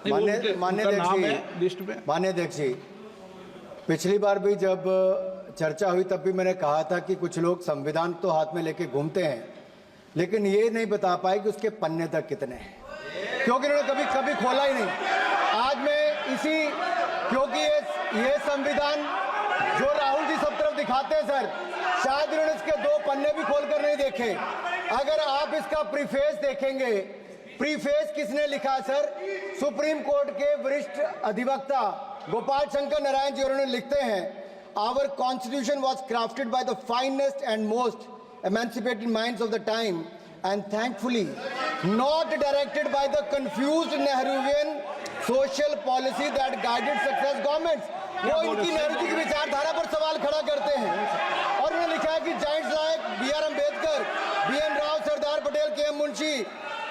मान्य अध्यक्ष जी, पिछली बार भी जब चर्चा हुई तब भी मैंने कहा था कि कुछ लोग संविधान तो हाथ में लेके घूमते हैं, लेकिन ये नहीं बता पाए कि उसके पन्ने तक कितने हैं, क्योंकि उन्होंने कभी खोला ही नहीं। आज मैं क्योंकि ये संविधान जो राहुल जी सब तरफ दिखाते हैं सर, शायद उन्होंने इसके 2 पन्ने भी खोलकर नहीं देखे। अगर आप इसका प्रीफेस देखेंगे, प्रीफेस किसने लिखा है सर? सुप्रीम कोर्ट के वरिष्ठ अधिवक्ता गोपाल शंकर नारायण जी, उन्होंने लिखते हैं, our constitution was crafted by the finest and most emancipated minds of the time and thankfully not directed by the confused Nehruvian social policy that guided success governments। वो इनकी नेहरू जी की विचारधारा पर सवाल खड़ा करते हैं और उन्होंने लिखा है कि giants like B.R. Ambedkar, B.N. Rao, Sardar Patel, K.M. Munshi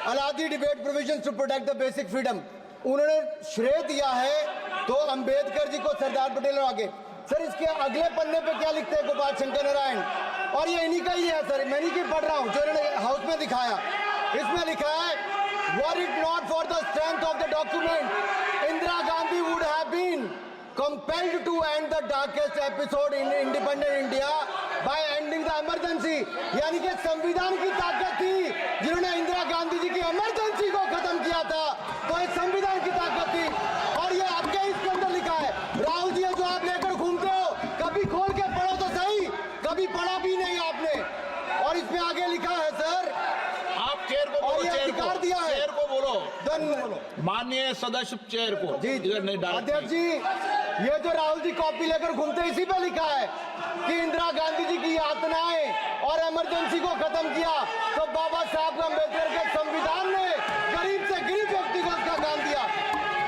Alladi debate provisions to protect the basic freedom. उन्होंने श्रेय दिया है तो अम्बेडकर जी को, सरदार पटेल और आगे। सर इसके अगले पन्ने पे क्या लिखते हैं गोपाल शंकर नारायण, और ये इन्हीं का ही है सर, मैं इन्हीं की पढ़ रहा हूँ जो इन्होंने हाउस में दिखाया। इसमें लिखा है, were it not for the strength of the document, Indira Gandhi would have been compelled to end the darkest episode in independent India by ending the emergency. यानी कि संविधान की ताकत थी, जिन्होंने इंदिरा गांधी जी की इमरजेंसी को खत्म किया था, तो इस संविधान की ताकत थी। और ये आपके इसके अंदर लिखा है, राहुल जी जो आप लेकर घूमते हो, कभी खोल के पढ़ो तो सही, कभी पढ़ा भी नहीं आपने। और इसमें आगे लिखा है सर, आप चेयर को बोलो, अधिकार दिया है, चेयर को बोलो, माननीय सदस्य चेयर को। जी अध्यक्ष जी, ये जो राहुल जी कॉपी लेकर घूमते, इसी पे लिखा है कि इंदिरा गांधी जी की यातनाएं और इमरजेंसी को खत्म किया, तो बाबा साहब अम्बेडकर के संविधान ने गरीब से गरीब व्यक्ति को उसका काम दिया।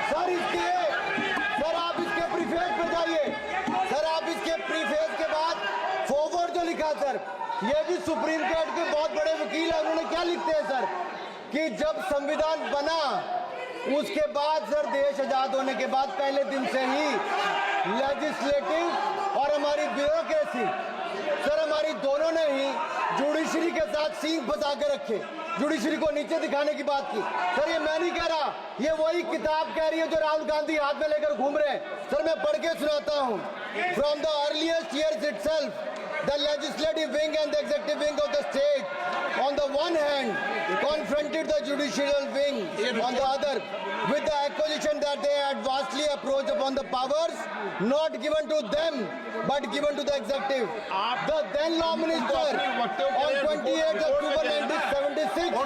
सर आप इसके प्रीफेस पे जाइए, सर आप इसके प्रीफेस के बाद फॉरवर्ड जो लिखा सर, ये भी सुप्रीम कोर्ट के बहुत बड़े वकील है, उन्होंने क्या लिखते हैं सर कि जब संविधान बना उसके बाद सर, देश आजाद होने के बाद पहले दिन से ही लेजिस्लेटिव और हमारी ब्यूरोक्रेसी सर, हमारी दोनों ने ही जुडिशरी के साथ सींग फंसा के रखे, जुडिशरी को नीचे दिखाने की बात की। सर ये मैं नहीं कह रहा, ये वही किताब कह रही है जो राहुल गांधी हाथ में लेकर घूम रहे हैं। सर मैं पढ़ के सुनाता हूँ, from the earliest years itself the legislative wing and the executive wing of the state on the one hand confronted the judicial wing on the other with the accusation that they had vastly approached upon the powers not given to them but given to the executive. The then law minister on 28th October 1976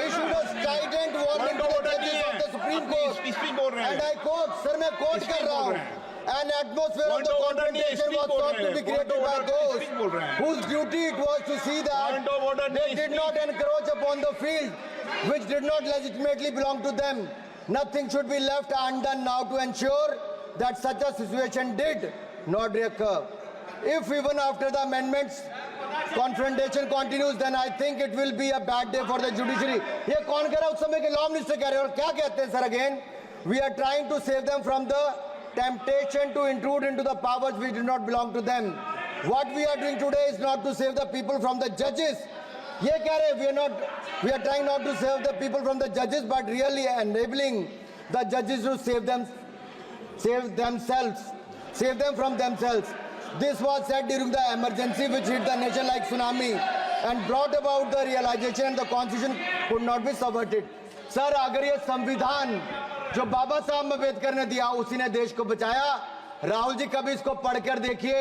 issued a strident warning to the judges of the Supreme Court, and I quote, sir मैं quote कर रहा हूँ, an atmosphere of the confrontation was thought to be created by those whose duty it was to see that they did not encroach upon the field which did not legitimately belong to them. Nothing should be left undone now to ensure that such a situation did not recur. If even after the amendments confrontation continues, then I think it will be a bad day for the judiciary. ये कौन कह रहा है? उस समय के law minister कह रहे हैं, और क्या कहते हैं sir again, we are trying to save them from the temptation to intrude into the powers which do not belong to them. What we are doing today is not to save the people from the judges. ये कह रहे हैं, we are trying not to save the people from the judges, but really enabling the judges to save them from themselves. This was said during the emergency which hit the nation like tsunami and brought about the realization and the constitution could not be subverted. Sir, अगर ये संविधान जो बाबा साहब अम्बेडकर ने दिया उसी ने देश को बचाया। राहुल जी कभी इसको पढ़कर देखिए,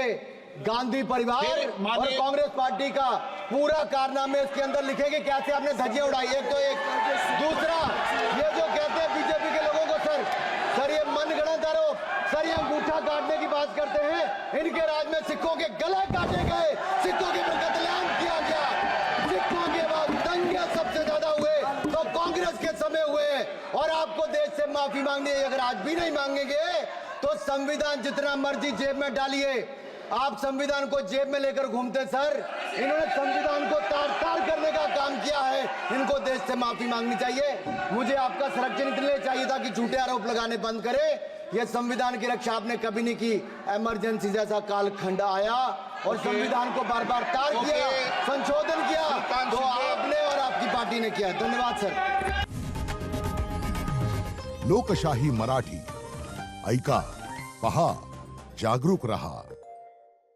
गांधी परिवार और कांग्रेस पार्टी का पूरा कारनामे इसके अंदर लिखेंगे, कैसे आपने धज्जियां उड़ाई, एक तो एक। दूसरा, ये जो कहते हैं बीजेपी के लोगों को सर ये मनगढ़ंत आरोप, सर ये अंगूठा काटने की बात करते हैं, इनके राज में सिखों के गले काटे गए, सिखों के पर कत्लेआम किया गया, सिखों के बाद दंगे सबसे ज्यादा हुए तो कांग्रेस के समय हुए, और आपको देश से माफी मांगनी है। अगर आज भी नहीं मांगेंगे तो संविधान जितना मर्जी जेब में डालिए, आप संविधान को जेब में लेकर घूमते सर। इन्होंने संविधान को तार-तार करने का काम किया है, इनको देश से माफी मांगनी चाहिए। मुझे आपका संरक्षण इसलिए चाहिए था कि झूठे आरोप लगाने बंद करें। यह संविधान की रक्षा आपने कभी नहीं की। इमरजेंसी जैसा कालखंड आया और संविधान को बार बार तार किया, संशोधन किया, तो आपने और आपकी पार्टी ने किया। धन्यवाद सर। लोकशाही मराठी ऐका पहा जागरूक रहा.